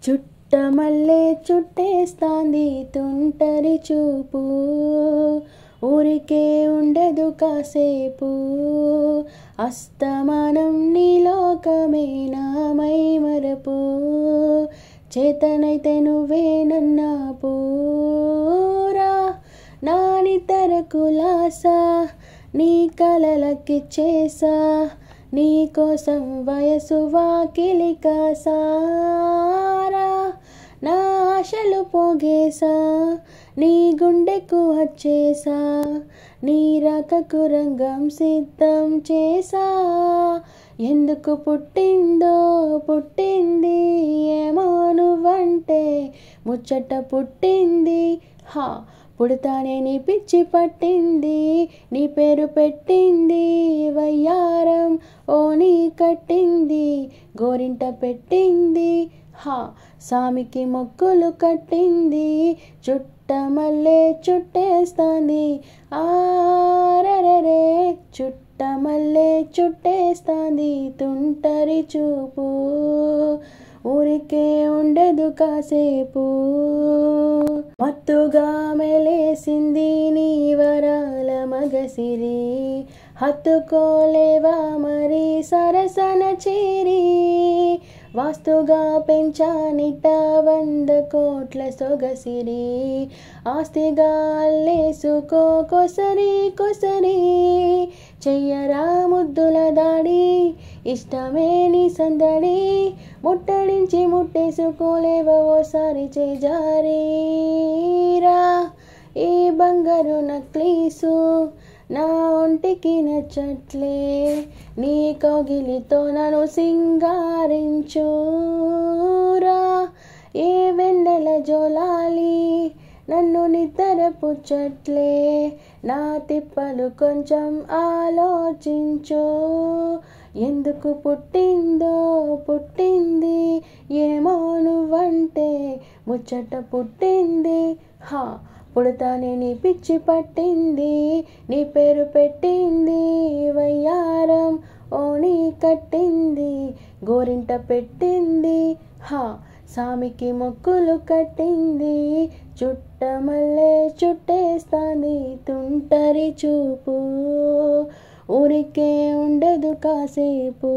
చుట్టమల్లే చుట్టేస్తాంది తుంటరి చూపు, ఊరికే ఉండదు కాసేపు, అస్తమానం నీ లోకమే నామై మరపు, చేతనైతే నువ్వే నన్నాపూరా, నా నిద్ర కులాసా నీ కలలకిచ్చేసా, నీ కోసం వయసు వాకిలి కాసారా, నా ఆశలు పోగేసా నీ గుండెకు వచ్చేసా, నీ రాకకు రంగం సిద్ధం చేసా, ఎందుకు పుట్టిందో పుట్టింది ఏమో నువ్వంటే ముచ్చట పుట్టింది, హా పుడతానే నీ పిచ్చి పట్టింది, నీ పేరు పెట్టింది వయ్యారం ఓ నీ కట్టింది, గోరింట పెట్టింది హా సామికి మొక్కులు కట్టింది, చుట్టమల్లే చుట్టేస్తాంది ఆరరే, చుట్టమల్లే చుట్టేస్తాంది తుంటరి చూపు, ఊరికే ఉండదు కాసేపు, మత్తుగా మెలేసింది నీ వరాల మగసిరి, హత్తుకోలేవా మరి సరసన చేరి, వాస్తుగా పెంచానిట 100 కోట్ల సొగసిరి, ఆస్తిగా అల్లేసుకో కొసరి కొసరి, చెయ్యరా ముద్దుల దాడి ఇష్టమే నీ సందడి, ముట్టడించి ముట్టేసుకోలేవో ఓసారి చేజారీరా, ఈ బంగారు నక్లీసు నా ఒంటికి నచ్చట్లే, నీ కౌగిలితో నన్ను సింగారించురా, ఏ వెన్నెల జోలాలి నన్ను నిద్ర పుచ్చట్లే, నా తిప్పలు కొంచెం ఆలోచించు, ఎందుకు పుట్టిందో పుట్టింది ఏమో నువ్వంటే ముచ్చట పుట్టింది, హా పుడతానే నీ పిచ్చి పట్టింది, నీ పేరు పెట్టింది వయ్యారం ఓ నీ కట్టింది, గోరింట పెట్టింది హా సామికి మొక్కులు కట్టింది, చుట్టమల్లే చుట్టేస్తాంది తుంటరి చూపు, ఊరికే ఉండదు కాసేపు.